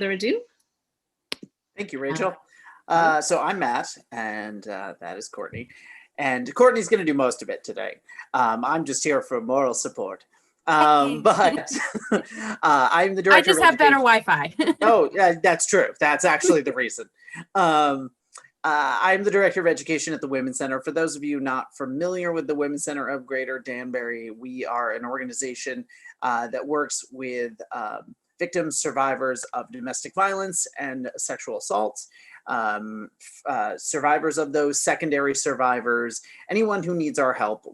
further ado. Thank you, Rachel. So I'm Matt, and that is Courtney. And Courtney's going to do most of it today. I'm just here for moral support. But I'm the director. I just have better Wi-Fi. Oh, that's true. That's actually the reason. I'm the director of education at the Women's Center. For those of you not familiar with the Women's Center of Greater Danbury, we are an organization that works with victims, survivors of domestic violence and sexual assaults, survivors of those, secondary survivors, anyone who needs our help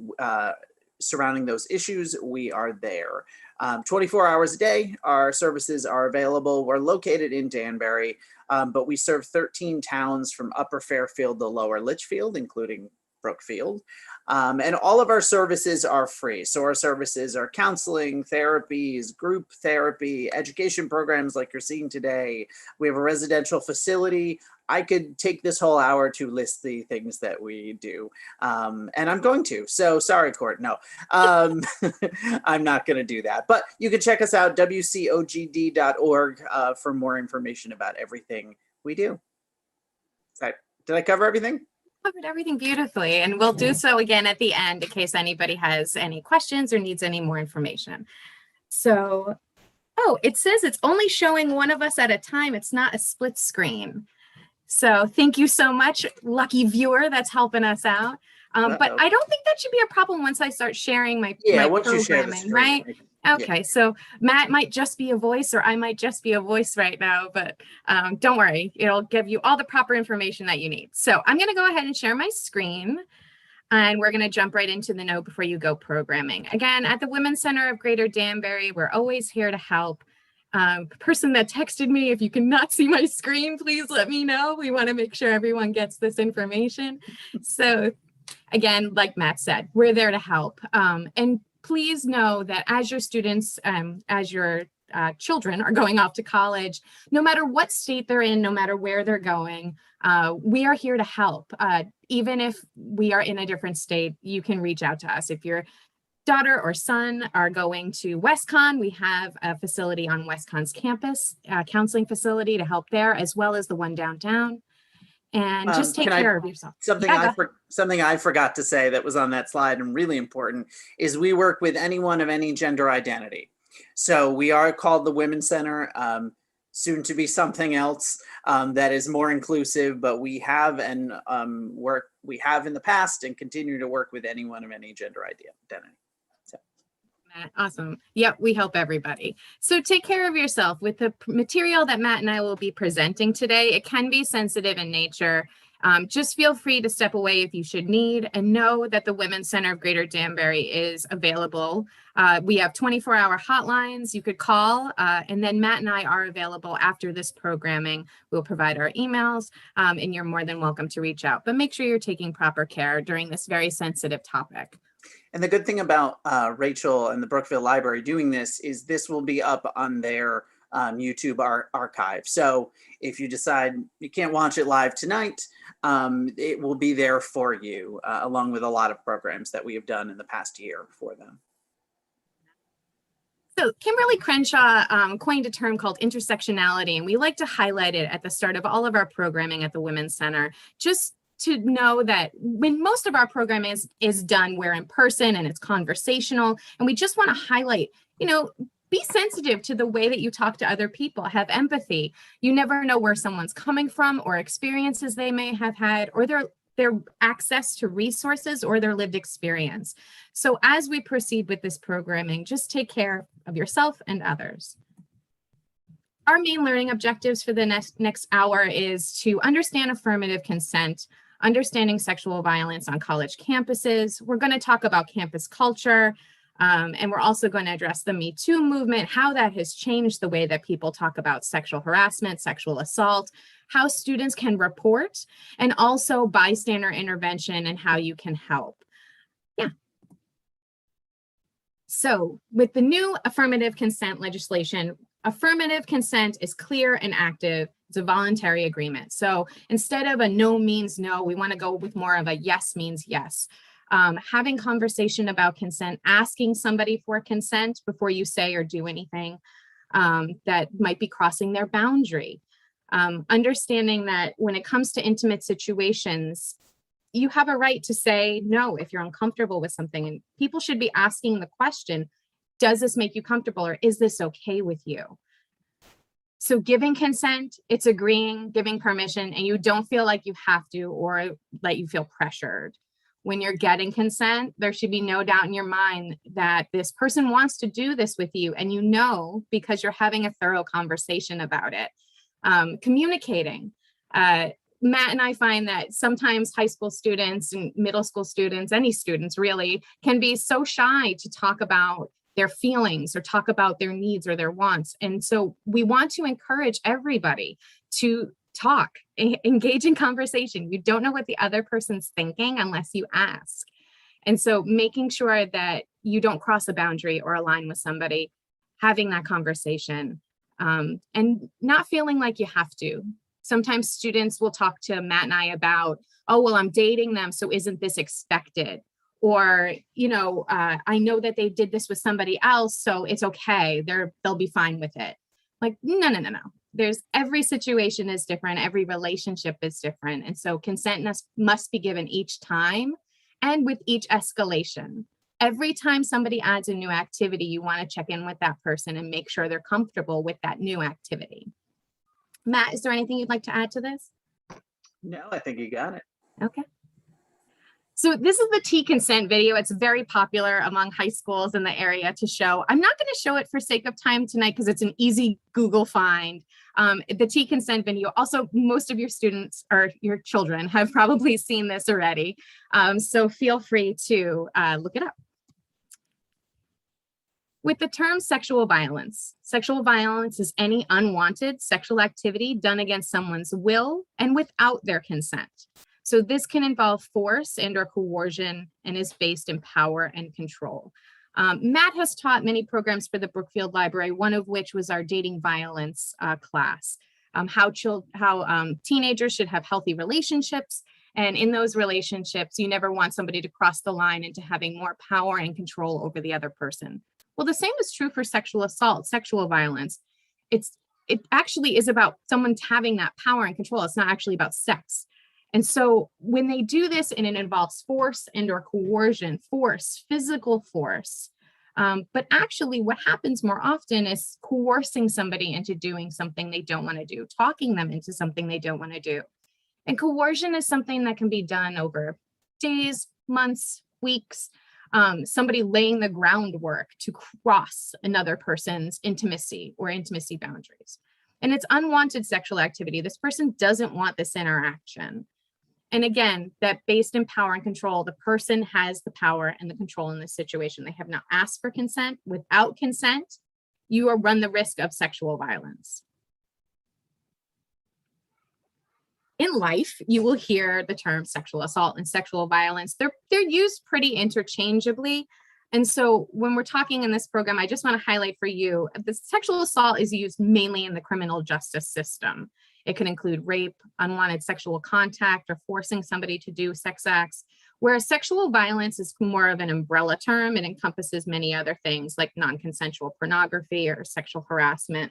surrounding those issues. We are there 24 hours a day. Our services are available. We're located in Danbury, but we serve 13 towns from Upper Fairfield to Lower Litchfield, including Brookfield. And all of our services are free. So our services are counseling, therapies, group therapy, education programs like you're seeing today. We have a residential facility. I could take this whole hour to list the things that we do. And I'm going to. So sorry, Court. No, I'm not going to do that. But you can check us out, wcogd.org, for more information about everything we do. Did I cover everything? Covered everything beautifully, and we'll do so again at the end in case anybody has any questions or needs any more information. So, oh, it says it's only showing one of us at a time. It's not a split screen. So thank you so much, lucky viewer that's helping us out. But I don't think that should be a problem once I start sharing my programming, right? Okay, so Matt might just be a voice, or I might just be a voice right now, but don't worry, it'll give you all the proper information that you need. So I'm going to go ahead and share my screen, and we're going to jump right into the Know Before You Go programming. Again, at the Women's Center of Greater Danbury, we're always here to help. The person that texted me, if you cannot see my screen, please let me know. We want to make sure everyone gets this information. So again, like Matt said, we're there to help. And please know that as your students, as your children are going off to college, no matter what state they're in, no matter where they're going, we are here to help. Even if we are in a different state, you can reach out to us. If your daughter or son are going to WestCon, we have a facility on WestCon's campus, a counseling facility to help there, as well as the one downtown. And just take care of yourself. Something I forgot to say that was on that slide and really important is we work with anyone of any gender identity. So we are called the Women's Center, soon to be something else that is more inclusive, but we have in the past and continue to work with anyone of any gender identity. Awesome. Yep, we help everybody. So take care of yourself. With the material that Matt and I will be presenting today, it can be sensitive in nature. Just feel free to step away if you should need, and know that the Women's Center of Greater Danbury is available. We have 24-hour hotlines you could call, and then Matt and I are available after this programming. We'll provide our emails, and you're more than welcome to reach out. But make sure you're taking proper care during this very sensitive topic. And the good thing about Rachel and the Brookfield Library doing this is this will be up on their YouTube archive. So if you decide you can't watch it live tonight, it will be there for you, along with a lot of programs that we have done in the past year for them. So Kimberly Crenshaw coined a term called intersectionality, and we like to highlight it at the start of all of our programming at the Women's Center, just to know that when most of our programming is done, we're in person and it's conversational, and we just want to highlight, be sensitive to the way that you talk to other people, have empathy. You never know where someone's coming from or experiences they may have had, or their access to resources or their lived experience. So as we proceed with this programming, just take care of yourself and others. Our main learning objectives for the next hour is to understand affirmative consent, understanding sexual violence on college campuses. We're going to talk about campus culture, and we're also going to address the Me Too movement, how that has changed the way that people talk about sexual harassment, sexual assault, how students can report, and also bystander intervention and how you can help. Yeah. So with the new affirmative consent legislation, affirmative consent is clear and active. It's a voluntary agreement. So instead of a no means no, we want to go with more of a yes means yes. Having conversation about consent, asking somebody for consent before you say or do anything. that might be crossing their boundary. Understanding that when it comes to intimate situations, you have a right to say no if you're uncomfortable with something. And people should be asking the question, does this make you comfortable, or is this okay with you? So giving consent, it's agreeing, giving permission, and you don't feel like you have to or that you feel pressured. When you're getting consent, there should be no doubt in your mind that this person wants to do this with you, and you know because you're having a thorough conversation about it. Communicating. Matt and I find that sometimes high school students and middle school students, any students really, can be so shy to talk about their feelings or talk about their needs or their wants. And so we want to encourage everybody to talk, engage in conversation. You don't know what the other person's thinking unless you ask. And so making sure that you don't cross a boundary or align with somebody, having that conversation, and not feeling like you have to. Sometimes students will talk to Matt and I about, oh, well, I'm dating them, so isn't this expected? Or, I know that they did this with somebody else, so it's okay. They'll be fine with it. Like, no. Every situation is different. Every relationship is different. And so consent must be given each time and with each escalation. Every time somebody adds a new activity, you want to check in with that person and make sure they're comfortable with that new activity. Matt, is there anything you'd like to add to this? No, I think you got it. Okay. So this is the T consent video. It's very popular among high schools in the area to show. I'm not going to show it for sake of time tonight because it's an easy Google find. The T consent video. Also, most of your students or your children have probably seen this already. So feel free to look it up. With the term sexual violence is any unwanted sexual activity done against someone's will and without their consent. So this can involve force and or coercion and is based in power and control. Matt has taught many programs for the Brookfield Library, one of which was our dating violence class, how teenagers should have healthy relationships. And in those relationships, you never want somebody to cross the line into having more power and control over the other person. Well, the same is true for sexual assault, sexual violence. It actually is about someone having that power and control. It's not actually about sex. And so when they do this and it involves force and or coercion, physical force, but actually what happens more often is coercing somebody into doing something they don't want to do, talking them into something they don't want to do. And coercion is something that can be done over days, months, weeks, somebody laying the groundwork to cross another person's intimacy or intimacy boundaries. And it's unwanted sexual activity. This person doesn't want this interaction. And again, that based in power and control, the person has the power and the control in this situation. They have not asked for consent. Without consent, you run the risk of sexual violence. In life, you will hear the term sexual assault and sexual violence. They're used pretty interchangeably. And so when we're talking in this program, I just want to highlight for you, the sexual assault is used mainly in the criminal justice system. It can include rape, unwanted sexual contact, or forcing somebody to do sex acts, whereas sexual violence is more of an umbrella term. It encompasses many other things like non-consensual pornography or sexual harassment.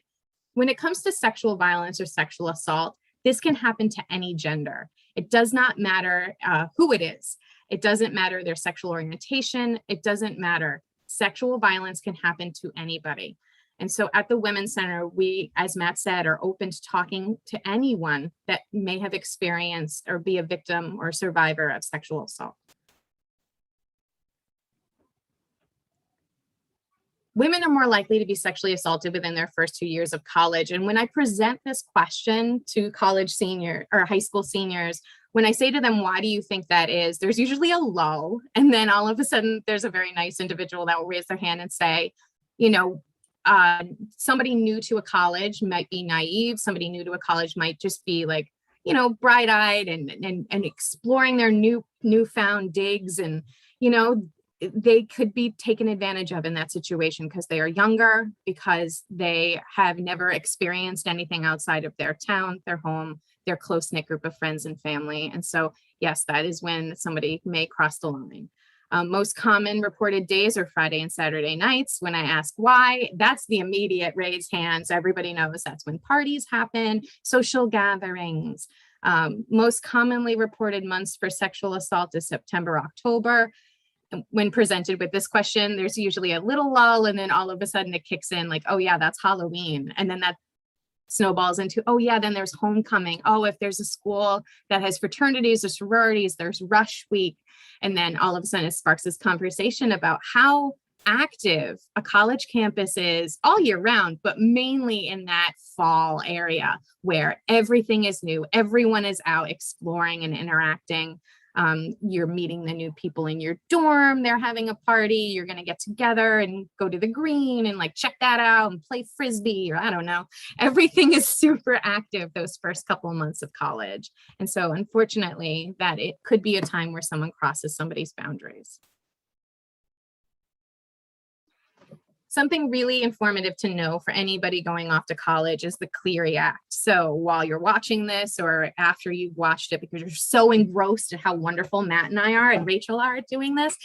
When it comes to sexual violence or sexual assault, this can happen to any gender. It does not matter who it is. It doesn't matter their sexual orientation. It doesn't matter. Sexual violence can happen to anybody. And so at the Women's Center, we, as Matt said, are open to talking to anyone that may have experienced or be a victim or survivor of sexual assault. Women are more likely to be sexually assaulted within their first 2 years of college. And when I present this question to college senior or high school seniors, when I say to them, why do you think that is? There's usually a lull. And then all of a sudden, there's a very nice individual that will raise their hand and say, somebody new to a college might be naive. Somebody new to a college might just be like, bright-eyed and exploring their newfound digs. And, they could be taken advantage of in that situation because they are younger, because they have never experienced anything outside of their town, their home, their close-knit group of friends and family. And so, yes, that is when somebody may cross the line. Most common reported days are Friday and Saturday nights. When I ask why, that's the immediate raised hands. Everybody knows that's when parties happen, social gatherings. Most commonly reported months for sexual assault is September, October. When presented with this question, there's usually a little lull, and then all of a sudden it kicks in like, oh yeah, that's Halloween. And then that snowballs into, oh yeah, then there's homecoming. Oh, if there's a school that has fraternities or sororities, there's rush week. And then all of a sudden it sparks this conversation about how active a college campus is all year round, but mainly in that fall area where everything is new. Everyone is out exploring and interacting. You're meeting the new people in your dorm. They're having a party. You're going to get together and go to the green and like check that out and play Frisbee, or I don't know. Everything is super active those first couple of months of college. And so unfortunately that it could be a time where someone crosses somebody's boundaries. Something really informative to know for anybody going off to college is the Clery Act. So while you're watching this or after you've watched it, because you're so engrossed in how wonderful Matt and I are and Rachel are at doing this,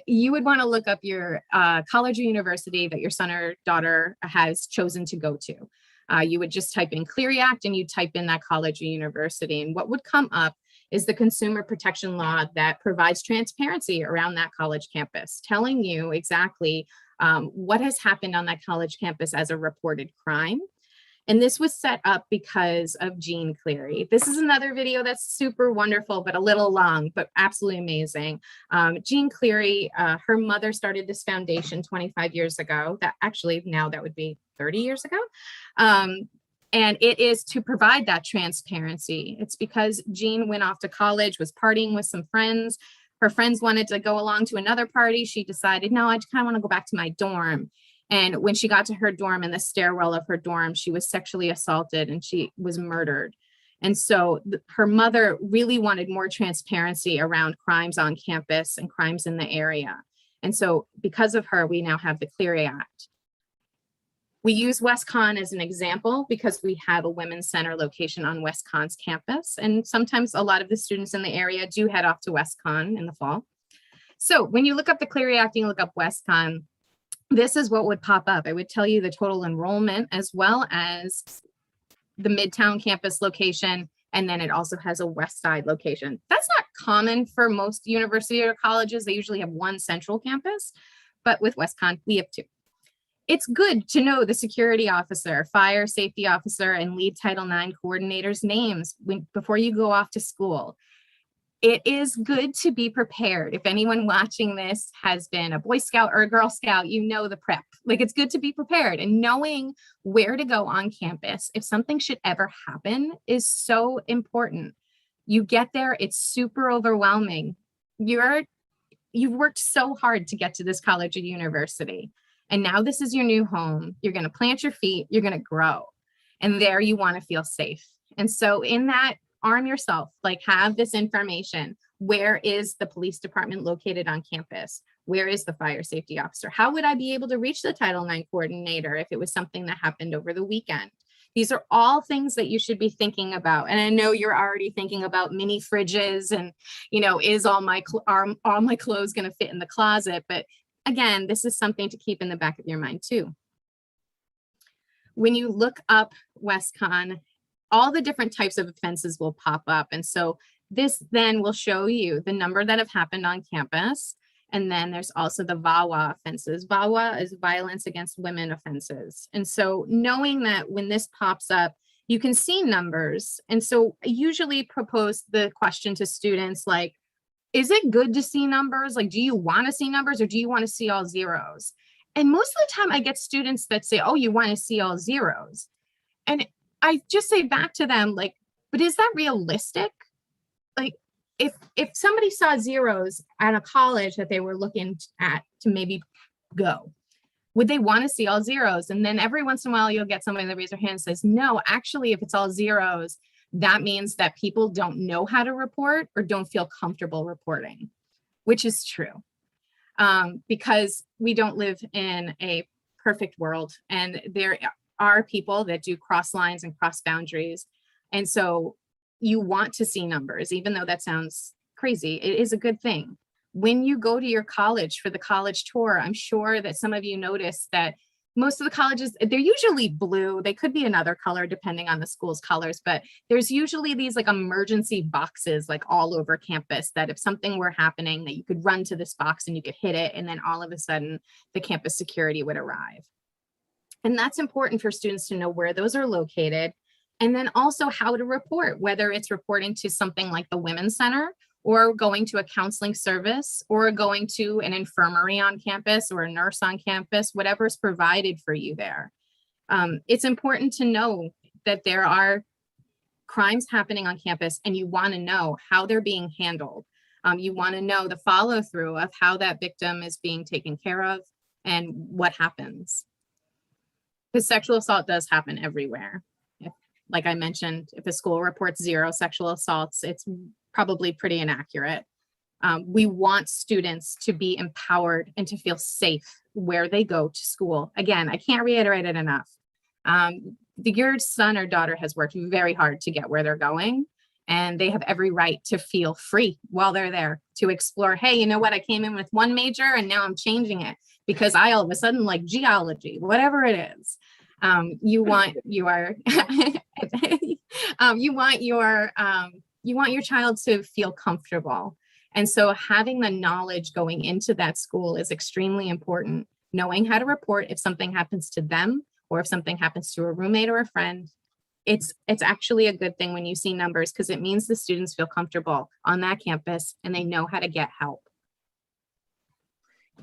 you would want to look up your college or university that your son or daughter has chosen to go to. You would just type in Clery Act and you type in that college or university. And what would come up is the consumer protection law that provides transparency around that college campus, telling you exactly what has happened on that college campus as a reported crime. And this was set up because of Jean Cleary. This is another video that's super wonderful, but a little long, but absolutely amazing. Jean Cleary, her mother started this foundation 25 years ago. That actually now that would be 30 years ago. And it is to provide that transparency. It's because Jean went off to college, was partying with some friends. Her friends wanted to go along to another party. She decided, no, I kind of want to go back to my dorm. And when she got to her dorm, in the stairwell of her dorm, she was sexually assaulted and she was murdered. And so her mother really wanted more transparency around crimes on campus and crimes in the area. And so because of her, we now have the Clery Act. We use WestCon as an example because we have a women's center location on WestCon's campus. And sometimes a lot of the students in the area do head off to WestCon in the fall. So when you look up the Clery Act and you look up WestCon, this is what would pop up. I would tell you the total enrollment as well as the Midtown campus location. And then it also has a West Side location. That's not common for most university or colleges. They usually have one central campus, but with WestCon, we have two. It's good to know the security officer, fire safety officer, and lead Title IX coordinators' names before you go off to school. It is good to be prepared. If anyone watching this has been a Boy Scout or a Girl Scout, you know the prep. Like, it's good to be prepared, and knowing where to go on campus if something should ever happen is so important. You get there, it's super overwhelming. You've worked so hard to get to this college or university. And now this is your new home. You're going to plant your feet, you're going to grow. And there you want to feel safe. And so in that, arm yourself, like have this information. Where is the police department located on campus? Where is the fire safety officer? How would I be able to reach the Title IX coordinator if it was something that happened over the weekend? These are all things that you should be thinking about. And I know you're already thinking about mini fridges and, you know, is all my clothes going to fit in the closet? But again, this is something to keep in the back of your mind too. When you look up WestCon, all the different types of offenses will pop up. And so this then will show you the number that have happened on campus. And then there's also the VAWA offenses. VAWA is violence against women offenses. And so knowing that when this pops up, you can see numbers. And so I usually propose the question to students like, is it good to see numbers? Like, do you want to see numbers or do you want to see all zeros? And most of the time I get students that say, oh, you want to see all zeros. And I just say back to them, like, but is that realistic? Like, if somebody saw zeros at a college that they were looking at to maybe go, would they want to see all zeros? And then every once in a while, you'll get somebody that raises their hand and says, no, actually, if it's all zeros, that means that people don't know how to report or don't feel comfortable reporting, which is true. Because we don't live in a perfect world, and there are people that do cross lines and cross boundaries. And so you want to see numbers, even though that sounds crazy, it is a good thing. When you go to your college for the college tour, I'm sure that some of you noticed that most of the colleges, they're usually blue. They could be another color depending on the school's colors, but there's usually these like emergency boxes like all over campus that if something were happening that you could run to this box and you could hit it, and then all of a sudden the campus security would arrive. And that's important for students to know where those are located, and then also how to report, whether it's reporting to something like the Women's Center, or going to a counseling service, or going to an infirmary on campus or a nurse on campus, whatever is provided for you there. It's important to know that there are crimes happening on campus and you want to know how they're being handled. You want to know the follow through of how that victim is being taken care of and what happens. Because sexual assault does happen everywhere. Like I mentioned, if a school reports 0 sexual assaults, it's probably pretty inaccurate. We want students to be empowered and to feel safe where they go to school. Again, I can't reiterate it enough. Your son or daughter has worked very hard to get where they're going, and they have every right to feel free while they're there to explore, hey, you know what? I came in with one major and now I'm changing it because I all of a sudden like geology, whatever it is. You want your you want your child to feel comfortable. And so having the knowledge going into that school is extremely important. Knowing how to report if something happens to them or if something happens to a roommate or a friend. It's actually a good thing when you see numbers, because it means the students feel comfortable on that campus and they know how to get help.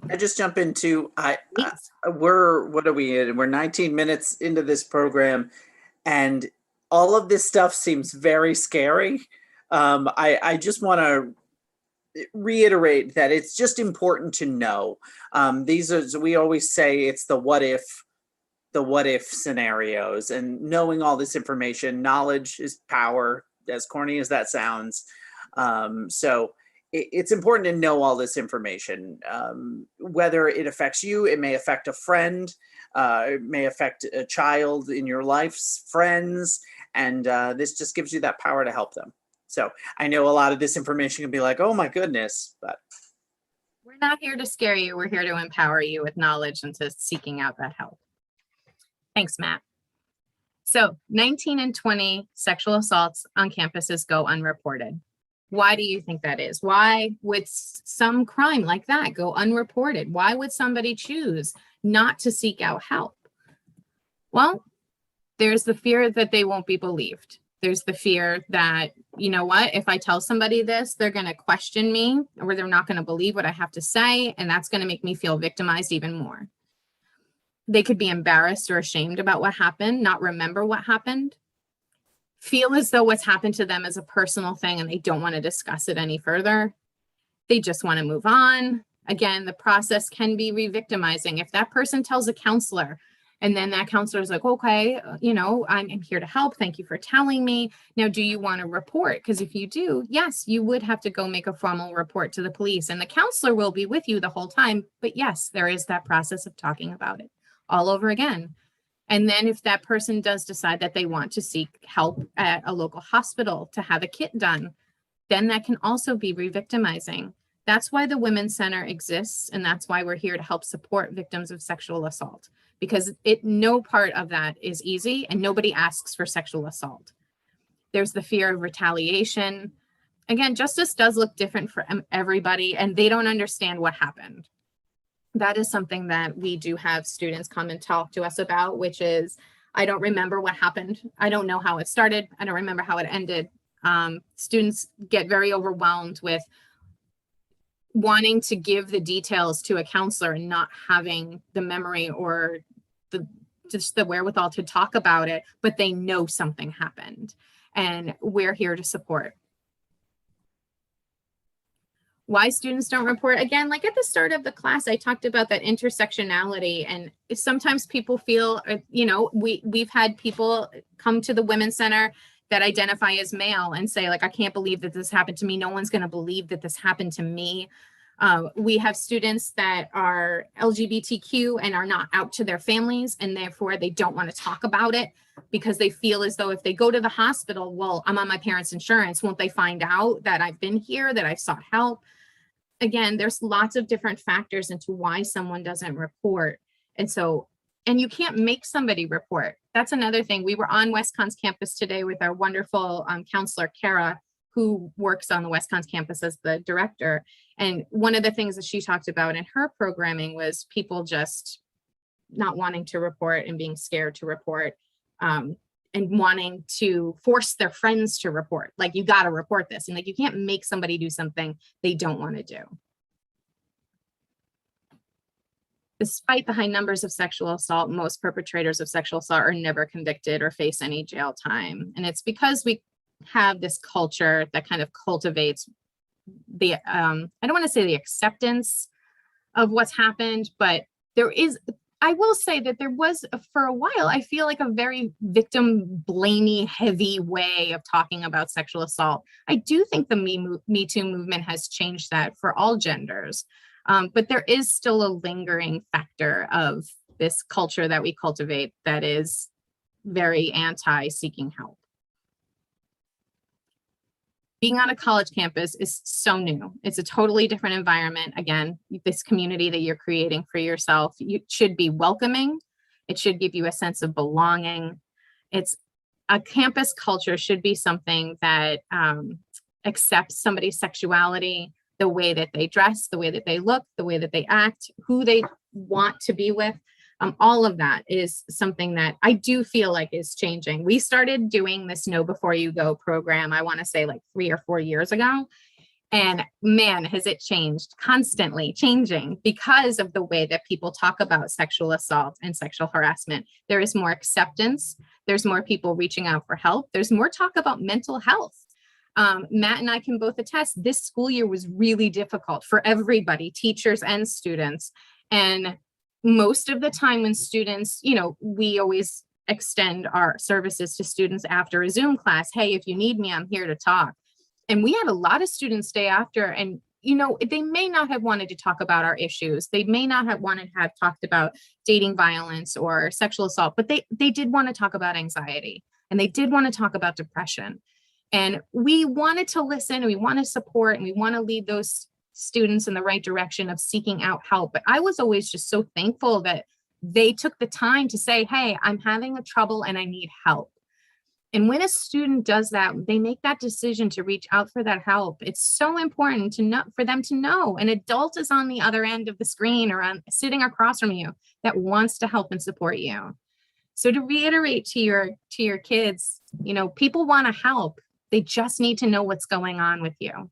I just jump into, what are we in? We're 19 minutes into this program, and all of this stuff seems very scary. I just want to reiterate that it's just important to know. We always say it's the what if scenarios, and knowing all this information. Knowledge is power, as corny as that sounds. So it's important to know all this information, whether it affects you, it may affect a friend, it may affect a child in your life's friends, and this just gives you that power to help them. So I know a lot of this information can be like, oh my goodness, but we're not here to scare you. We're here to empower you with knowledge and to seeking out that help. Thanks, Matt. So 19 and 20 sexual assaults on campuses go unreported. Why do you think that is? Why would some crime like that go unreported? Why would somebody choose not to seek out help? Well, there's the fear that they won't be believed. There's the fear that, you know what, if I tell somebody this, they're going to question me, or they're not going to believe what I have to say, and that's going to make me feel victimized even more. They could be embarrassed or ashamed about what happened, not remember what happened, feel as though what's happened to them is a personal thing and they don't want to discuss it any further. They just want to move on. Again, the process can be re-victimizing. If that person tells a counselor, and then that counselor is like, okay, you know, I'm here to help. Thank you for telling me. Now, do you want to report? Because if you do, yes, you would have to go make a formal report to the police, and the counselor will be with you the whole time. But yes, there is that process of talking about it all over again. And then if that person does decide that they want to seek help at a local hospital to have a kit done, then that can also be re-victimizing. That's why the Women's Center exists, and that's why we're here to help support victims of sexual assault, because no part of that is easy, and nobody asks for sexual assault. There's the fear of retaliation. Again, justice does look different for everybody, and they don't understand what happened. That is something that we do have students come and talk to us about, which is, I don't remember what happened. I don't know how it started. I don't remember how it ended. Students get very overwhelmed with wanting to give the details to a counselor and not having the memory or just the wherewithal to talk about it, but they know something happened, and we're here to support. Why students don't report? Again, like at the start of the class, I talked about that intersectionality, and sometimes people feel, you know, we've had people come to the Women's Center that identify as male and say, like, I can't believe that this happened to me. No one's going to believe that this happened to me. We have students that are LGBTQ and are not out to their families, and therefore they don't want to talk about it because they feel as though if they go to the hospital, well, I'm on my parents' insurance, won't they find out that I've been here, that I've sought help? again, there's lots of different factors into why someone doesn't report. And you can't make somebody report. That's another thing. We were on WestCon's campus today with our wonderful counselor, Kara, who works on the WestCon's campus as the director. And one of the things that she talked about in her programming was people just not wanting to report and being scared to report, and wanting to force their friends to report. Like, you got to report this. And like, you can't make somebody do something they don't want to do. Despite the high numbers of sexual assault, most perpetrators of sexual assault are never convicted or face any jail time. And it's because we have this culture that kind of cultivates the, I don't want to say the acceptance of what's happened, but I will say that there was, for a while, I feel like a very victim blamey, heavy way of talking about sexual assault. I do think the Me Too movement has changed that for all genders. But there is still a lingering factor of this culture that we cultivate that is very anti-seeking help. Being on a college campus is so new. It's a totally different environment. Again, this community that you're creating for yourself, you should be welcoming. It should give you a sense of belonging. A campus culture should be something that accepts somebody's sexuality, the way that they dress, the way that they look, the way that they act, who they want to be with. All of that is something that I do feel like is changing. We started doing this Know Before You Go program, I want to say like 3 or 4 years ago. And man, has it changed, constantly changing because of the way that people talk about sexual assault and sexual harassment. There is more acceptance. There's more people reaching out for help. There's more talk about mental health. Matt and I can both attest, this school year was really difficult for everybody, teachers and students. And most of the time when students, we always extend our services to students after a Zoom class. Hey, if you need me, I'm here to talk. And we had a lot of students stay after, and they may not have wanted to talk about our issues. They may not have wanted to have talked about dating violence or sexual assault, but they did want to talk about anxiety, and they did want to talk about depression. And we wanted to listen, and we want to support, and we want to lead those students in the right direction of seeking out help. But I was always just so thankful that they took the time to say, hey, I'm having a trouble and I need help. And when a student does that, they make that decision to reach out for that help. It's so important for them to know an adult is on the other end of the screen or sitting across from you that wants to help and support you. So to reiterate to your kids, people want to help. They just need to know what's going on with you.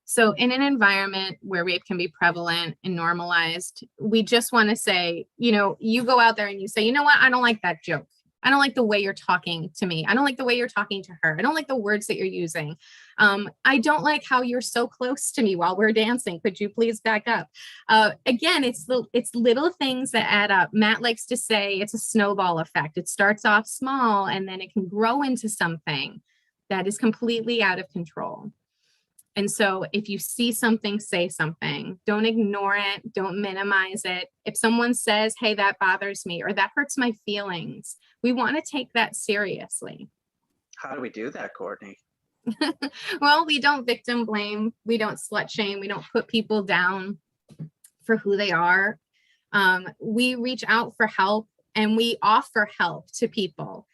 So in an environment where rape can be prevalent and normalized, we just want to say, you go out there and you say, you know what? I don't like that joke. I don't like the way you're talking to me. I don't like the way you're talking to her. I don't like the words that you're using. I don't like how you're so close to me while we're dancing. Could you please back up? Again, it's little things that add up. Matt likes to say it's a snowball effect. It starts off small and then it can grow into something that is completely out of control. And so if you see something, say something. Don't ignore it. Don't minimize it. If someone says, hey, that bothers me or that hurts my feelings, we want to take that seriously. How do we do that, Courtney? Well, we don't victim blame. We don't slut shame. We don't put people down for who they are. We reach out for help and we offer help to people.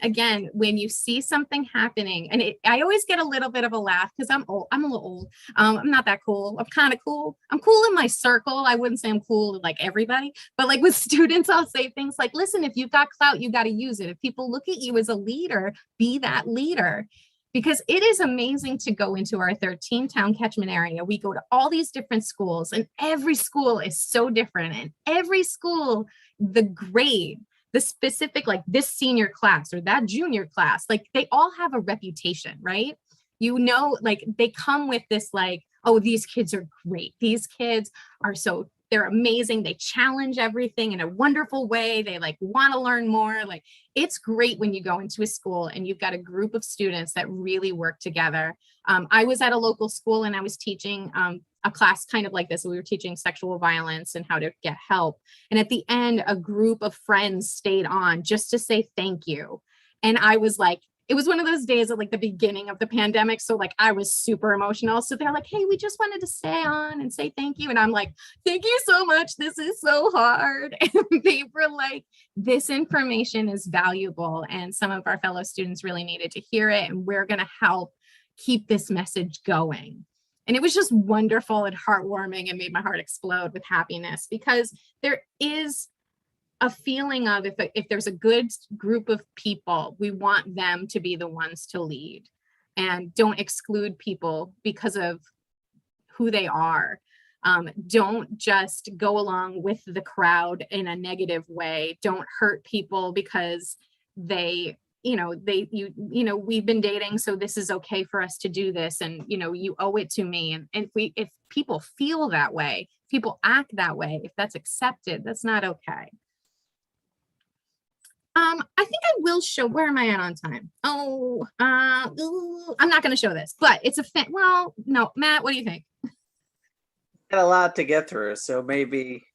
Again, when you see something happening, and I always get a little bit of a laugh because I'm old. I'm a little old. I'm not that cool. I'm kind of cool. I'm cool in my circle. I wouldn't say I'm cool with like everybody, but like with students, I'll say things like, listen, if you've got clout, you got to use it. If people look at you as a leader, be that leader. Because it is amazing to go into our 13-town catchment area. We go to all these different schools, and every school is so different. And every school, the grade, the specific, like this senior class or that junior class, like they all have a reputation, right? Like they come with this like, oh, these kids are great. These kids are they're amazing. They challenge everything in a wonderful way. They like want to learn more. Like it's great when you go into a school and you've got a group of students that really work together. I was at a local school and I was teaching a class kind of like this. We were teaching sexual violence and how to get help. And at the end, a group of friends stayed on just to say thank you. And I was like, it was one of those days at like the beginning of the pandemic. So like I was super emotional. So they're like, hey, we just wanted to stay on and say thank you. And I'm like, thank you so much. This is so hard. And they were like, this information is valuable. And some of our fellow students really needed to hear it. And we're going to help keep this message going. And it was just wonderful and heartwarming and made my heart explode with happiness, because there is a feeling of if there's a good group of people, we want them to be the ones to lead, and don't exclude people because of who they are. Don't just go along with the crowd in a negative way. Don't hurt people because we've been dating, so this is okay for us to do this, and you owe it to me. And if people feel that way, people act that way, if that's accepted, that's not okay. I think I will show, where am I at on time? I'm not going to show this, but it's well, no, Matt, what do you think? Got a lot to get through, so maybe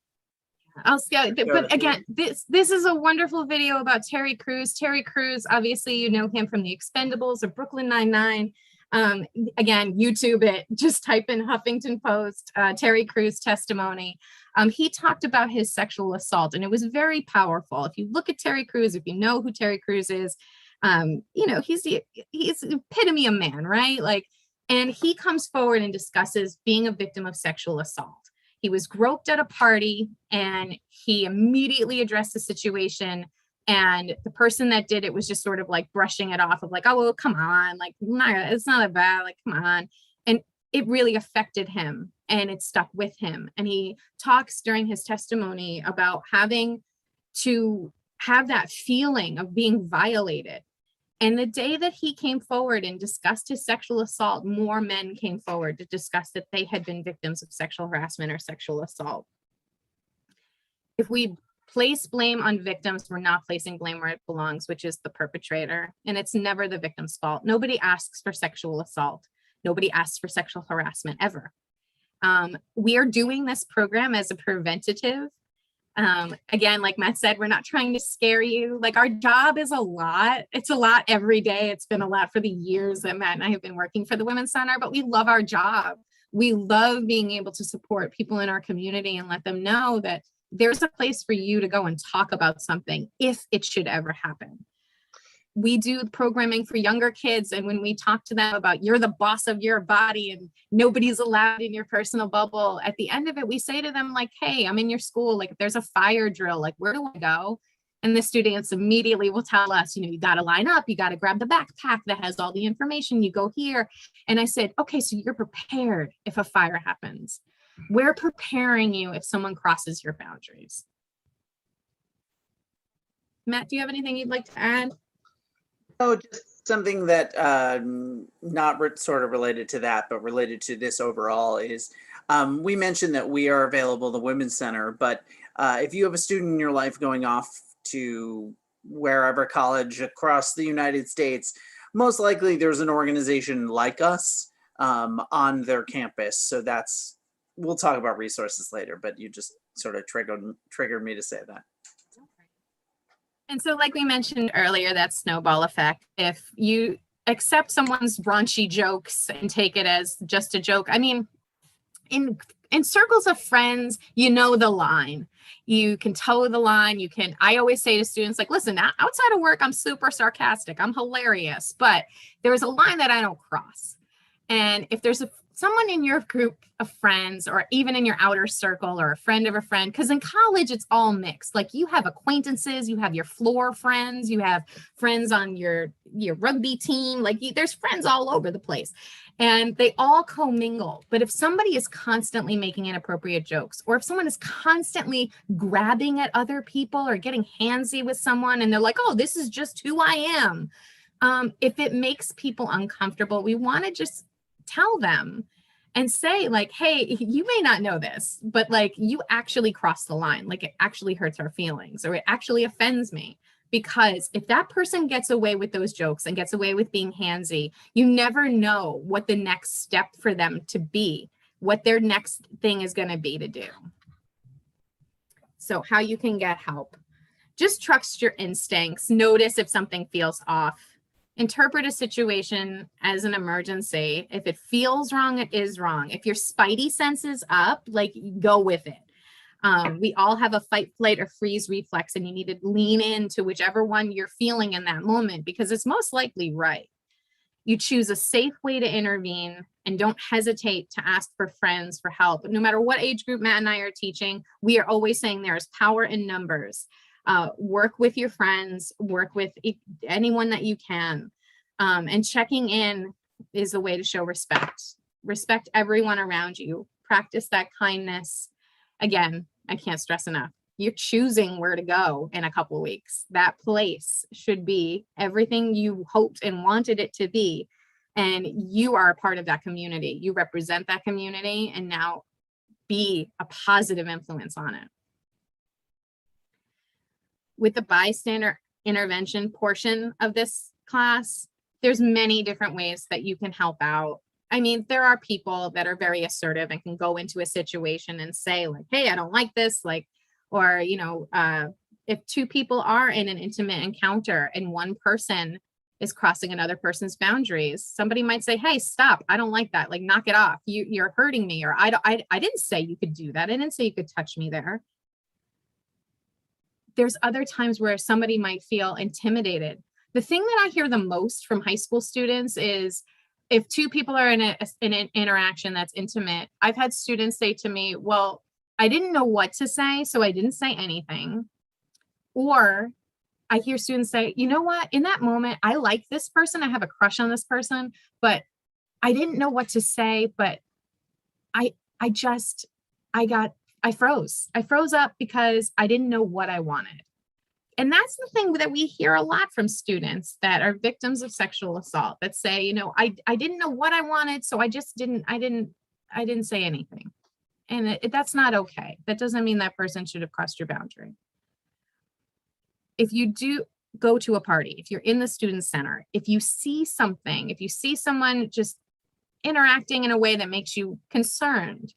I'll scout. But again, this is a wonderful video about Terry Crews. Terry Crews, obviously, you know him from The Expendables or Brooklyn Nine-Nine. Again, YouTube it. Just type in Huffington Post, Terry Crews testimony. He talked about his sexual assault, and it was very powerful. If you look at Terry Crews, if you know who Terry Crews is, he's the epitome of man, right? Like, and he comes forward and discusses being a victim of sexual assault. He was groped at a party, and he immediately addressed the situation. And the person that did it was just sort of like brushing it off of like, oh, well, come on, like, it's not that bad, like, come on. And it really affected him, and it stuck with him. And he talks during his testimony about having to have that feeling of being violated. And the day that he came forward and discussed his sexual assault, more men came forward to discuss that they had been victims of sexual harassment or sexual assault. If we place blame on victims, we're not placing blame where it belongs, which is the perpetrator. And it's never the victim's fault. Nobody asks for sexual assault. Nobody asks for sexual harassment ever. We are doing this program as a preventative. Again, like Matt said, we're not trying to scare you. Like, our job is a lot. It's a lot every day. It's been a lot for the years that Matt and I have been working for the Women's Center, but we love our job. We love being able to support people in our community and let them know that there's a place for you to go and talk about something if it should ever happen. We do programming for younger kids, and when we talk to them about you're the boss of your body and nobody's allowed in your personal bubble, at the end of it, we say to them, like, hey, I'm in your school, like, if there's a fire drill, like, where do I go? And the students immediately will tell us, you got to line up, you got to grab the backpack that has all the information, you go here. And I said, okay, so you're prepared if a fire happens. We're preparing you if someone crosses your boundaries. Matt, do you have anything you'd like to add? Oh, just something that not sort of related to that, but related to this overall is we mentioned that we are available at the Women's Center, but if you have a student in your life going off to wherever college across the United States, most likely there's an organization like us on their campus. So we'll talk about resources later, but you just sort of triggered me to say that. And so, like we mentioned earlier, that snowball effect, if you accept someone's raunchy jokes and take it as just a joke, I mean, in circles of friends, you know the line. You can toe the line. I always say to students, like, listen, outside of work, I'm super sarcastic. I'm hilarious. But there's a line that I don't cross. And if there's someone in your group of friends, or even in your outer circle, or a friend of a friend, because in college it's all mixed. Like, you have acquaintances, you have your floor friends, you have friends on your rugby team, like there's friends all over the place, and they all commingle. But if somebody is constantly making inappropriate jokes, or if someone is constantly grabbing at other people or getting handsy with someone, and they're like, oh, this is just who I am, if it makes people uncomfortable, we want to just tell them and say, like, hey, you may not know this, but like, you actually crossed the line. Like, it actually hurts our feelings, or it actually offends me. Because if that person gets away with those jokes and gets away with being handsy, you never know what the next step for them to be, what their next thing is going to be to do. So how you can get help. Just trust your instincts. Notice if something feels off. Interpret a situation as an emergency. If it feels wrong, it is wrong. If your spidey sense is up, like, go with it. We all have a fight, flight, or freeze reflex, and you need to lean into whichever one you're feeling in that moment because it's most likely right. You choose a safe way to intervene and don't hesitate to ask for friends for help. No matter what age group Matt and I are teaching, we are always saying there is power in numbers. Work with your friends, work with anyone that you can. And checking in is a way to show respect. Respect everyone around you. Practice that kindness. Again, I can't stress enough. You're choosing where to go in a couple of weeks. That place should be everything you hoped and wanted it to be. And you are a part of that community. You represent that community, and now be a positive influence on it. With the bystander intervention portion of this class, there's many different ways that you can help out. I mean, there are people that are very assertive and can go into a situation and say, like, hey, I don't like this, like, or, you know, if two people are in an intimate encounter and one person is crossing another person's boundaries, somebody might say, hey, stop, I don't like that, like, knock it off, you're hurting me, or I didn't say you could do that, I didn't say you could touch me there. There's other times where somebody might feel intimidated. The thing that I hear the most from high school students is if two people are in an interaction that's intimate, I've had students say to me, well, I didn't know what to say, so I didn't say anything. Or I hear students say, you know what, in that moment, I like this person, I have a crush on this person, but I didn't know what to say, but I froze. I froze up because I didn't know what I wanted. And that's the thing that we hear a lot from students that are victims of sexual assault that say, you know, I didn't know what I wanted, so I didn't say anything. And that's not okay. That doesn't mean that person should have crossed your boundary. If you do go to a party, if you're in the student center, if you see something, if you see someone just interacting in a way that makes you concerned,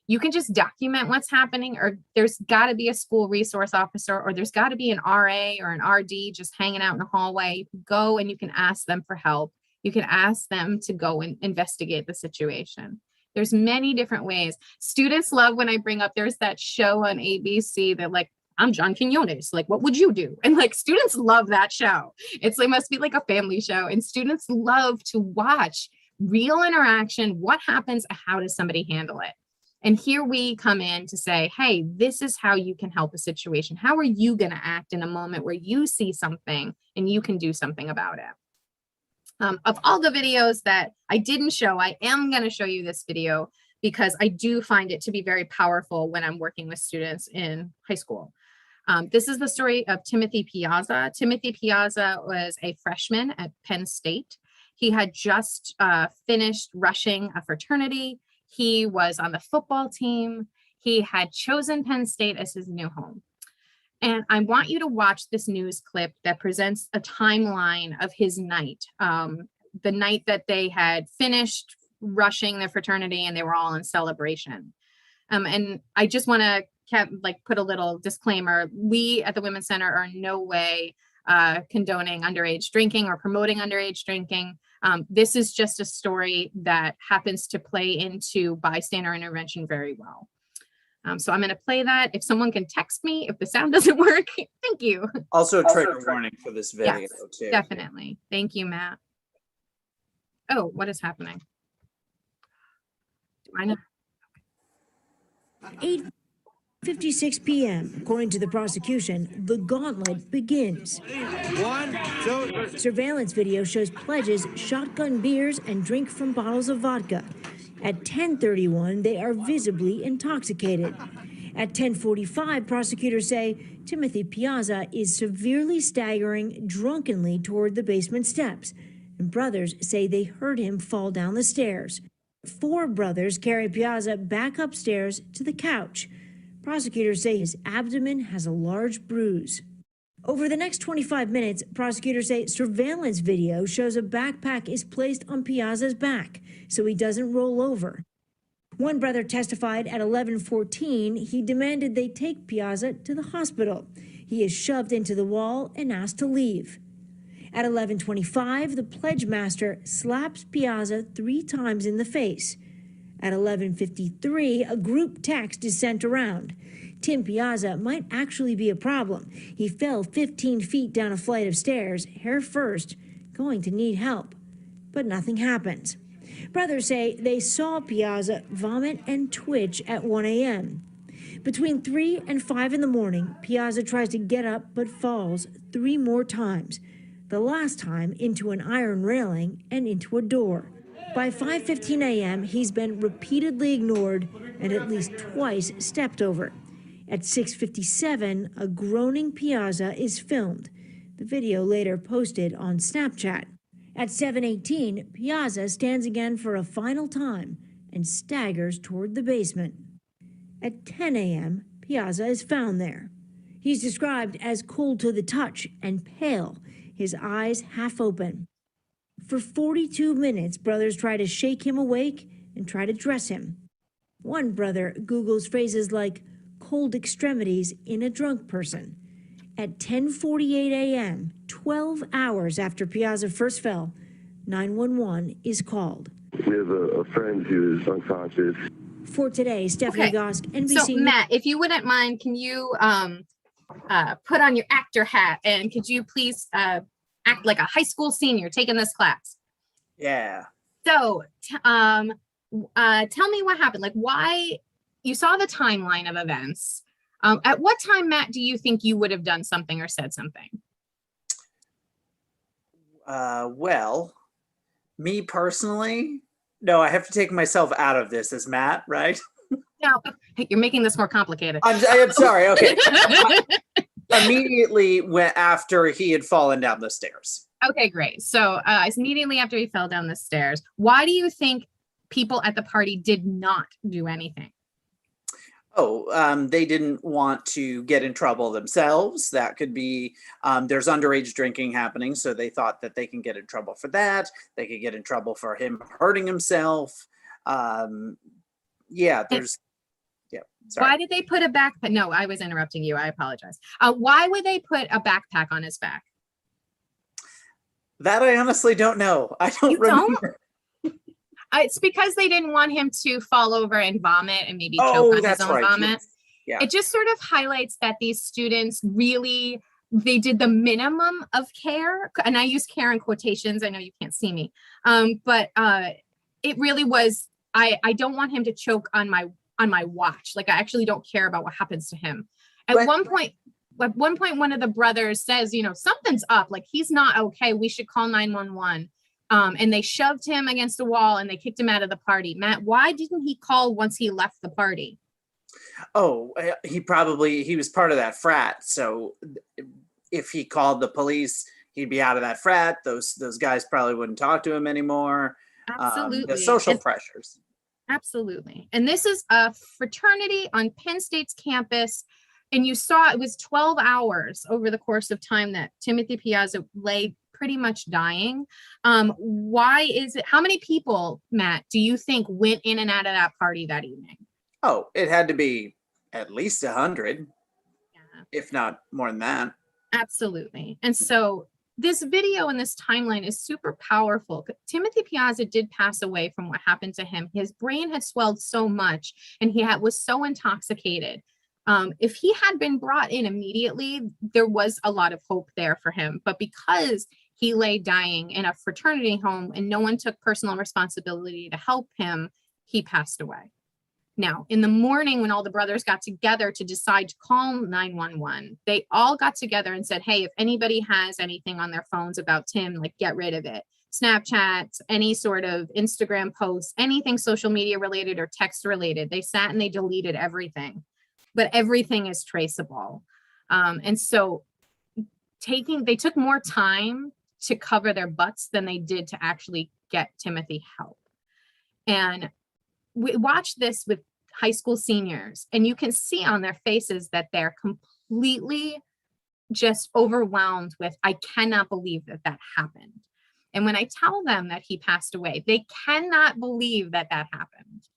you can just document what's happening, or there's got to be a school resource officer, or there's got to be an RA or an RD just hanging out in the hallway. You can go and you can ask them for help. You can ask them to go and investigate the situation. There's many different ways. Students love when I bring up, there's that show on ABC that, like, I'm John Quinones, like, what would you do? And like, students love that show. It must be like a family show, and students love to watch real interaction. What happens? How does somebody handle it? And here we come in to say, hey, this is how you can help a situation. How are you going to act in a moment where you see something and you can do something about it? Of all the videos that I didn't show, I am going to show you this video because I do find it to be very powerful when I'm working with students in high school. This is the story of Timothy Piazza. Timothy Piazza was a freshman at Penn State. He had just finished rushing a fraternity. He was on the football team. He had chosen Penn State as his new home. And I want you to watch this news clip that presents a timeline of his night, the night that they had finished rushing the fraternity and they were all in celebration. And I just want to put a little disclaimer. We at the Women's Center are in no way condoning underage drinking or promoting underage drinking. This is just a story that happens to play into bystander intervention very well. So I'm going to play that. If someone can text me if the sound doesn't work, thank you. Also a trigger warning for this video, yes, too. Definitely. Thank you, Matt. Oh, what is happening? Do I know? 8:56 p.m. According to the prosecution, the gauntlet begins. 1, 2. Surveillance video shows pledges shotgun beers and drink from bottles of vodka. At 10:31, they are visibly intoxicated. At 10:45, prosecutors say Timothy Piazza is severely staggering drunkenly toward the basement steps, and brothers say they heard him fall down the stairs. 4 brothers carry Piazza back upstairs to the couch. Prosecutors say his abdomen has a large bruise. Over the next 25 minutes, prosecutors say surveillance video shows a backpack is placed on Piazza's back so he doesn't roll over. One brother testified at 11:14 he demanded they take Piazza to the hospital. He is shoved into the wall and asked to leave. At 11:25, the pledge master slaps Piazza 3 times in the face. At 11:53, a group text is sent around. Tim Piazza might actually be a problem. He fell 15 feet down a flight of stairs, hair first, going to need help. But nothing happens. Brothers say they saw Piazza vomit and twitch at 1 a.m. Between 3 and 5 in the morning, Piazza tries to get up but falls 3 more times. The last time into an iron railing and into a door. By 5:15 a.m., he's been repeatedly ignored and at least twice stepped over. At 6:57, a groaning Piazza is filmed. The video later posted on Snapchat. At 7:18, Piazza stands again for a final time and staggers toward the basement. At 10 a.m., Piazza is found there. He's described as cold to the touch and pale, his eyes half open. For 42 minutes, brothers try to shake him awake and try to dress him. One brother Googles phrases like cold extremities in a drunk person. At 10:48 a.m., 12 hours after Piazza first fell, 911 is called. We have a friend who is unconscious. For today, Stephanie Gosk, NBC. So, Matt, if you wouldn't mind, can you put on your actor hat and could you please act like a high school senior taking this class? Yeah. So, tell me what happened. Like, why you saw the timeline of events. At what time, Matt, do you think you would have done something or said something? Well, me personally, no, I have to take myself out of this as Matt, right? No, you're making this more complicated. I'm sorry. Okay. Immediately went after he had fallen down the stairs. Okay, great. So immediately after he fell down the stairs, why do you think people at the party did not do anything? They didn't want to get in trouble themselves. That could be, there's underage drinking happening, so they thought that they can get in trouble for that. They could get in trouble for him hurting himself. Sorry. Why did they put a backpack? No, I was interrupting you. I apologize. Why would they put a backpack on his back? That I honestly don't know. I don't remember. It's because they didn't want him to fall over and vomit and maybe choke on his own vomit. Yes. Yeah. It just sort of highlights that these students really, they did the minimum of care. And I use care in quotations. I know you can't see me. But it really was, I don't want him to choke on my watch. Like, I actually don't care about what happens to him. At one point, one of the brothers says, something's up. Like, he's not okay. We should call 911. And they shoved him against a wall and they kicked him out of the party. Matt, why didn't he call once he left the party? He was part of that frat. So if he called the police, he'd be out of that frat. Those guys probably wouldn't talk to him anymore. Absolutely. The social pressures. Absolutely. And this is a fraternity on Penn State's campus. And you saw it was 12 hours over the course of time that Timothy Piazza lay pretty much dying. Why is it? How many people, Matt, do you think went in and out of that party that evening? It had to be at least 100, if not more than that. Absolutely. And so this video and this timeline is super powerful. Timothy Piazza did pass away from what happened to him. His brain had swelled so much and he was so intoxicated. If he had been brought in immediately, there was a lot of hope there for him. But because he lay dying in a fraternity home and no one took personal responsibility to help him, he passed away. Now, in the morning, when all the brothers got together to decide to call 911, they all got together and said, hey, if anybody has anything on their phones about Tim, like, get rid of it. Snapchats, any sort of Instagram posts, anything social media related or text related. They sat and they deleted everything, but everything is traceable. And so they took more time to cover their butts than they did to actually get Timothy help. And we watched this with high school seniors, and you can see on their faces that they're completely just overwhelmed with, I cannot believe that happened. And when I tell them that he passed away, they cannot believe that happened.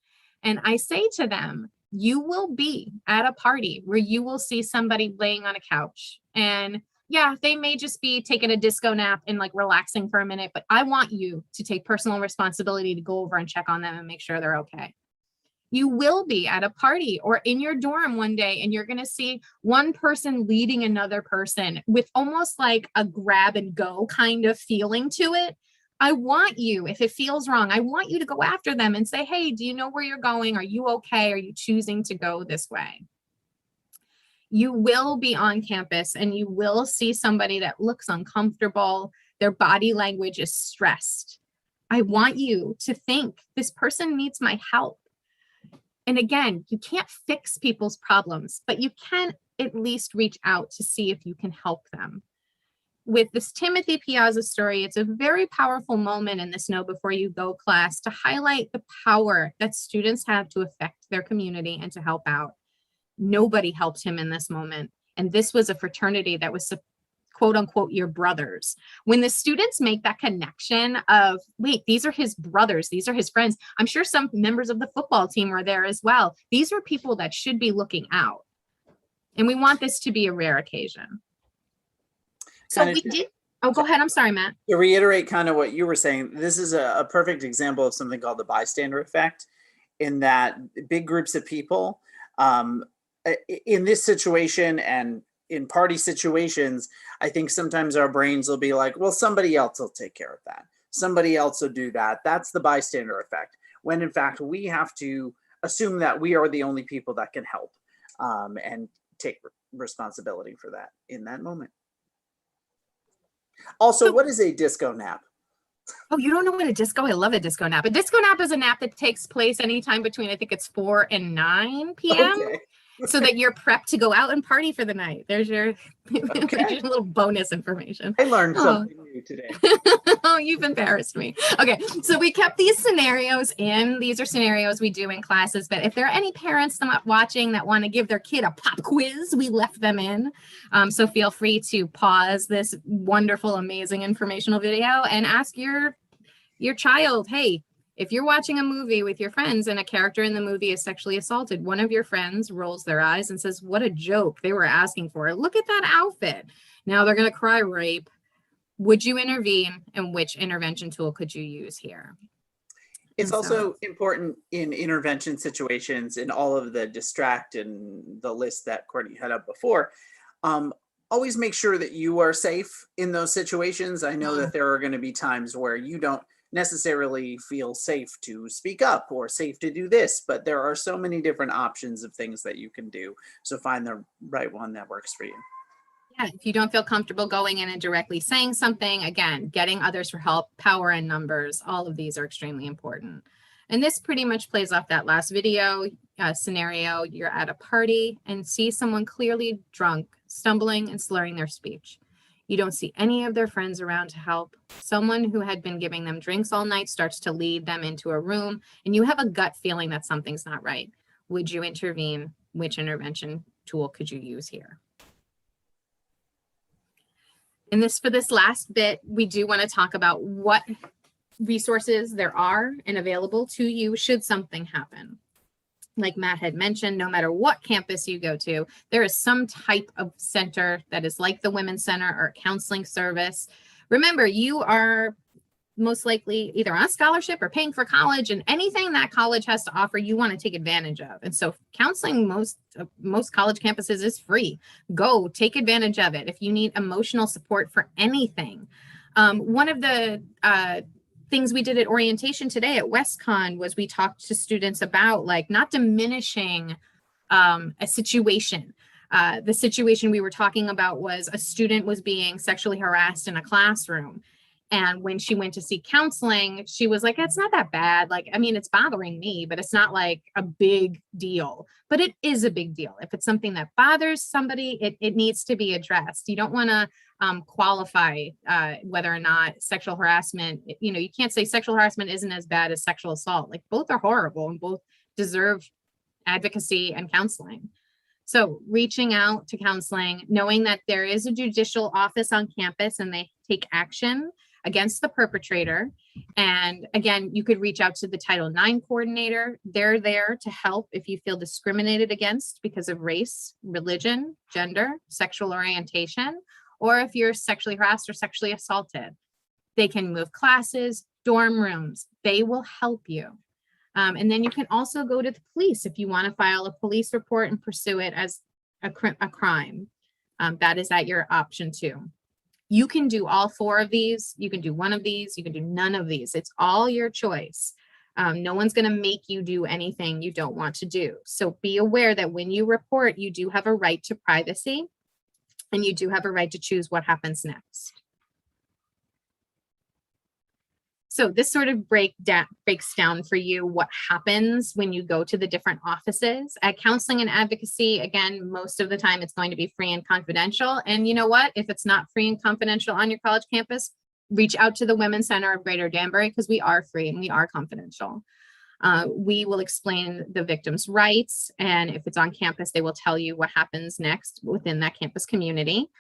And I say to them, you will be at a party where you will see somebody laying on a couch and yeah, they may just be taking a disco nap and like relaxing for a minute, but I want you to take personal responsibility to go over and check on them and make sure they're okay. You will be at a party or in your dorm one day, and you're going to see one person leading another person with almost like a grab and go kind of feeling to it. I want you, if it feels wrong, I want you to go after them and say, hey, do you know where you're going? Are you okay? Are you choosing to go this way? You will be on campus and you will see somebody that looks uncomfortable. Their body language is stressed. I want you to think this person needs my help. And again, you can't fix people's problems, but you can at least reach out to see if you can help them. With this Timothy Piazza story, it's a very powerful moment in this Know Before You Go class to highlight the power that students have to affect their community and to help out. Nobody helped him in this moment. And this was a fraternity that was quote unquote your brothers. When the students make that connection of, wait, these are his brothers, these are his friends. I'm sure some members of the football team were there as well. These are people that should be looking out. And we want this to be a rare occasion. So we did. Oh, go ahead. I'm sorry, Matt. To reiterate kind of what you were saying, this is a perfect example of something called the bystander effect, in that big groups of people in this situation and in party situations, I think sometimes our brains will be like, well, somebody else will take care of that. Somebody else will do that. That's the bystander effect. When in fact, we have to assume that we are the only people that can help and take responsibility for that in that moment. Also, what is a disco nap? Oh, you don't know what a disco? I love a disco nap. A disco nap is a nap that takes place anytime between, I think it's 4 and 9 p.m. Okay. So that you're prepped to go out and party for the night. There's your, Okay. there's your little bonus information. I learned something new today. Oh, you've embarrassed me. Okay, so we kept these scenarios in. These are scenarios we do in classes, but if there are any parents not watching that want to give their kid a pop quiz, we left them in. So feel free to pause this wonderful, amazing informational video and ask your child, hey, if you're watching a movie with your friends and a character in the movie is sexually assaulted, one of your friends rolls their eyes and says, what a joke, they were asking for it. Look at that outfit. Now they're going to cry rape. Would you intervene, and which intervention tool could you use here? It's also important in intervention situations, in all of the distract and the list that Courtney had up before. Always make sure that you are safe in those situations. I know that there are going to be times where you don't necessarily feel safe to speak up or safe to do this, but there are so many different options of things that you can do. So find the right one that works for you. Yeah, if you don't feel comfortable going in and directly saying something, again, getting others for help, power in numbers, all of these are extremely important. And this pretty much plays off that last video scenario. You're at a party and see someone clearly drunk, stumbling and slurring their speech. You don't see any of their friends around to help. Someone who had been giving them drinks all night starts to lead them into a room, and you have a gut feeling that something's not right. Would you intervene? Which intervention tool could you use here? And for this last bit, we do want to talk about what resources there are and available to you should something happen. Like Matt had mentioned, no matter what campus you go to, there is some type of center that is like the Women's Center or counseling service. Remember, you are most likely either on scholarship or paying for college, and anything that college has to offer, you want to take advantage of. And so counseling, most college campuses is free. Go take advantage of it. If you need emotional support for anything. One of the things we did at orientation today at WestCon was we talked to students about like not diminishing a situation. The situation we were talking about was a student was being sexually harassed in a classroom. And when she went to seek counseling, she was like, it's not that bad. Like, I mean, it's bothering me, but it's not like a big deal. But it is a big deal. If it's something that bothers somebody, it needs to be addressed. You don't want to qualify whether or not sexual harassment, you can't say sexual harassment isn't as bad as sexual assault. Like both are horrible and both deserve advocacy and counseling. So reaching out to counseling, knowing that there is a judicial office on campus and they take action against the perpetrator. And again, you could reach out to the Title IX coordinator. They're there to help if you feel discriminated against because of race, religion, gender, sexual orientation, or if you're sexually harassed or sexually assaulted. They can move classes, dorm rooms. They will help you. And then you can also go to the police if you want to file a police report and pursue it as a crime. That is at your option too. You can do all 4 of these. You can do one of these. You can do none of these. It's all your choice. No one's going to make you do anything you don't want to do. So be aware that when you report, you do have a right to privacy, and you do have a right to choose what happens next. So this sort of breaks down for you what happens when you go to the different offices. At counseling and advocacy, again, most of the time it's going to be free and confidential. And you know what? If it's not free and confidential on your college campus, reach out to the Women's Center of Greater Danbury, because we are free and we are confidential. We will explain the victim's rights, and if it's on campus, they will tell you what happens next within that campus community.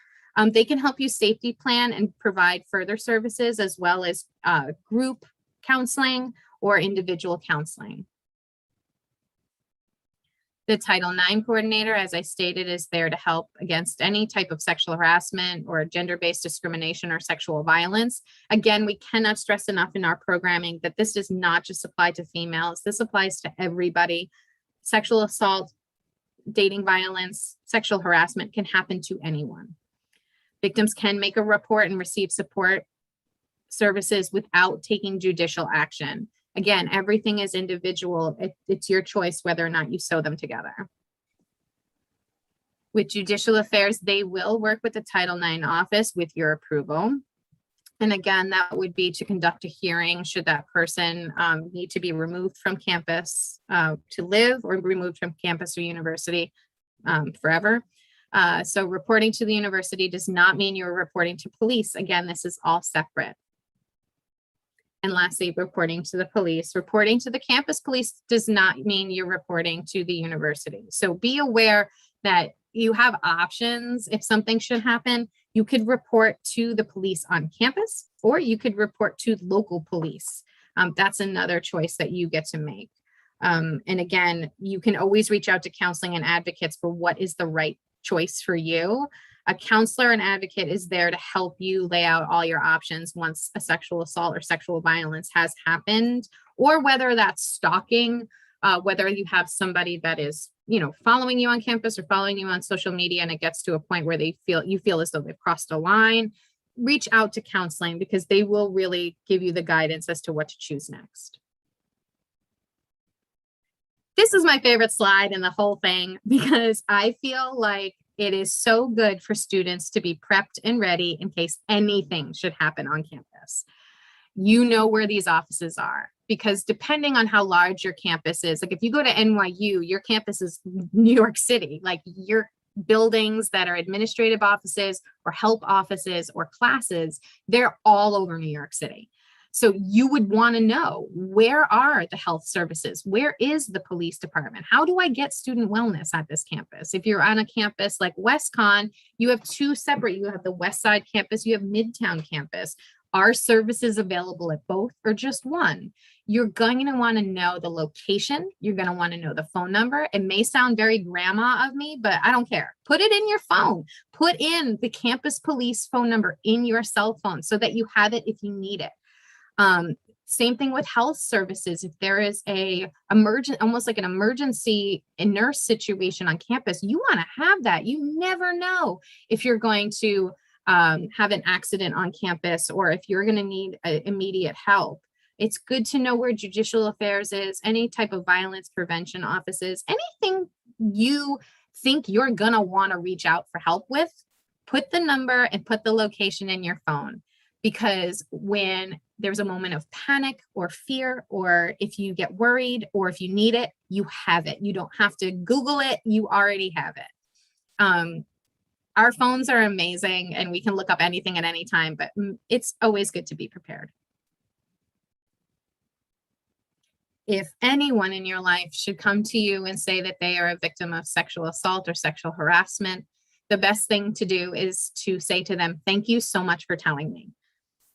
They can help you safety plan and provide further services, as well as group counseling or individual counseling. The Title IX coordinator, as I stated, is there to help against any type of sexual harassment or gender-based discrimination or sexual violence. Again, we cannot stress enough in our programming that this does not just apply to females. This applies to everybody. Sexual assault, dating violence, sexual harassment can happen to anyone. Victims can make a report and receive support services without taking judicial action. Again, everything is individual. It's your choice whether or not you sew them together. With judicial affairs, they will work with the Title IX office with your approval. And again, that would be to conduct a hearing should that person need to be removed from campus to live, or removed from campus or university forever. So reporting to the university does not mean you're reporting to police. Again, this is all separate. And lastly, reporting to the police. Reporting to the campus police does not mean you're reporting to the university. So be aware that you have options. If something should happen, you could report to the police on campus, or you could report to local police. That's another choice that you get to make. And again, you can always reach out to counseling and advocates for what is the right choice for you. A counselor and advocate is there to help you lay out all your options once a sexual assault or sexual violence has happened, or whether that's stalking, whether you have somebody that is, following you on campus or following you on social media, and it gets to a point where you feel as though they've crossed a line. Reach out to counseling, because they will really give you the guidance as to what to choose next. This is my favorite slide in the whole thing, because I feel like it is so good for students to be prepped and ready in case anything should happen on campus. You know where these offices are, because depending on how large your campus is, like if you go to NYU, your campus is New York City, like your buildings that are administrative offices or help offices or classes, they're all over New York City. So you would want to know, where are the health services? Where is the police department? How do I get student wellness at this campus? If you're on a campus like WestCon, you have 2 separate. You have the West Side campus, you have Midtown campus. Are services available at both, or just one? You're going to want to know the location. You're going to want to know the phone number. It may sound very grandma of me, but I don't care. Put it in your phone. Put in the campus police phone number in your cell phone so that you have it if you need it. Same thing with health services. If there is almost like an emergency nurse situation on campus, you want to have that. You never know if you're going to have an accident on campus, or if you're going to need immediate help. It's good to know where judicial affairs is, any type of violence prevention offices, anything you think you're going to want to reach out for help with. Put the number and put the location in your phone, because when there's a moment of panic or fear, or if you get worried, or if you need it, you have it. You don't have to Google it. You already have it. Our phones are amazing, and we can look up anything at any time, but it's always good to be prepared. If anyone in your life should come to you and say that they are a victim of sexual assault or sexual harassment, the best thing to do is to say to them, "Thank you so much for telling me."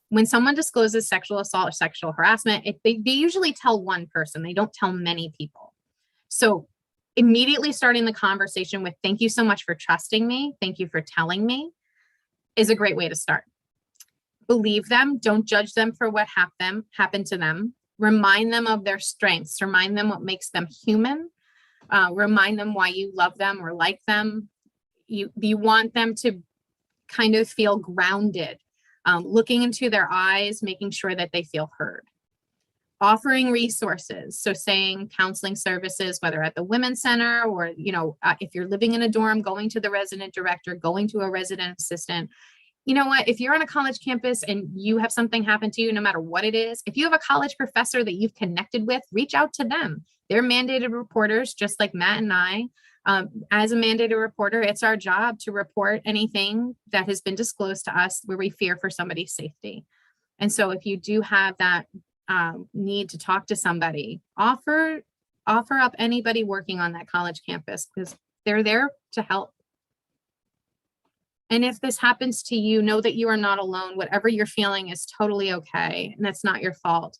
When someone discloses sexual assault or sexual harassment, they usually tell one person. They don't tell many people. So immediately starting the conversation with, "Thank you so much for trusting me. Thank you for telling me." is a great way to start. Believe them. Don't judge them for what happened to them. Remind them of their strengths. Remind them what makes them human. Remind them why you love them or like them. You want them to kind of feel grounded, looking into their eyes, making sure that they feel heard. Offering resources. So saying counseling services, whether at the Women's Center or, if you're living in a dorm, going to the resident director, going to a resident assistant. You know what, if you're on a college campus and you have something happen to you, no matter what it is, if you have a college professor that you've connected with, reach out to them. They're mandated reporters, just like Matt and I. As a mandated reporter, it's our job to report anything that has been disclosed to us where we fear for somebody's safety. And so if you do have that need to talk to somebody, offer up anybody working on that college campus, because they're there to help. And if this happens to you, know that you are not alone. Whatever you're feeling is totally okay, and that's not your fault.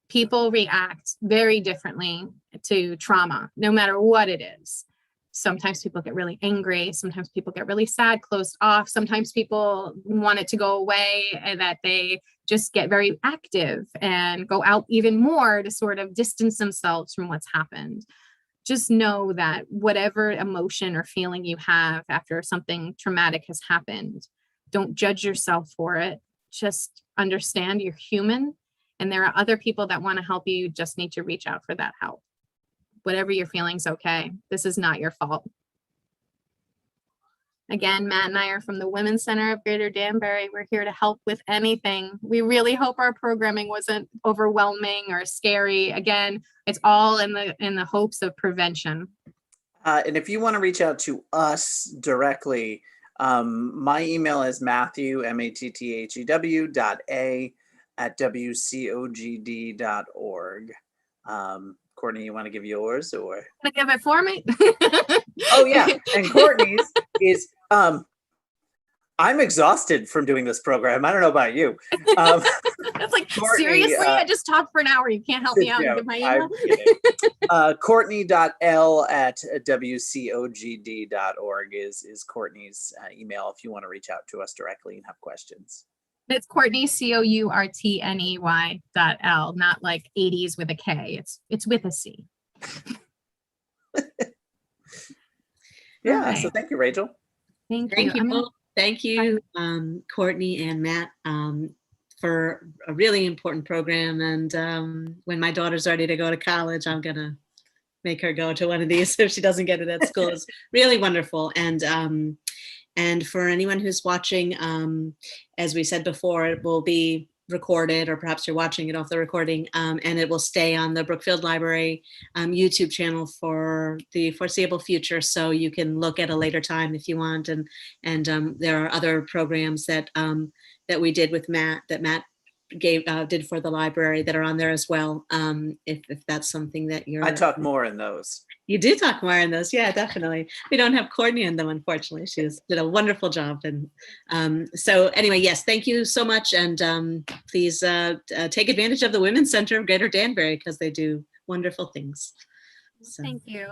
People react very differently to trauma, no matter what it is. Sometimes people get really angry. Sometimes people get really sad, closed off. Sometimes people want it to go away, and that they just get very active and go out even more to sort of distance themselves from what's happened. Just know that whatever emotion or feeling you have after something traumatic has happened, don't judge yourself for it. Just understand you're human, and there are other people that want to help you. You just need to reach out for that help. Whatever you're feeling is okay. This is not your fault. Again, Matt and I are from the Women's Center of Greater Danbury. We're here to help with anything. We really hope our programming wasn't overwhelming or scary. Again, it's all in the hopes of prevention. And if you want to reach out to us directly, my email is Matthew, matthew.a@wcogd.org. Courtney, you want to give yours or? Want to give it for me? Oh yeah, and Courtney's is I'm exhausted from doing this program. I don't know about you. That's like, Courtney, seriously, I just talked for an hour. You can't help me out and give my email? Courtney.l@wcogd.org is Courtney's email if you want to reach out to us directly and have questions. It's Courtney, COURTNEY.L, not like 80s with a K. It's with a C. Yeah, right. So thank you, Rachel. Thank Thank you. you both. Thank you, Courtney and Matt, for a really important program. And when my daughter's ready to go to college, I'm going to make her go to one of these if she doesn't get it at school. It's really wonderful. And for anyone who's watching, as we said before, it will be recorded, or perhaps you're watching it off the recording, and it will stay on the Brookfield Library YouTube channel for the foreseeable future. So you can look at a later time if you want. And there are other programs that that we did with Matt, that Matt did for the library, that are on there as well. If that's something that you're. I talk more in those. You do talk more in those. Yeah, definitely. We don't have Courtney in them, unfortunately. She did a wonderful job. And so anyway, yes, thank you so much. And please take advantage of the Women's Center of Greater Danbury, because they do wonderful things. So. Thank you.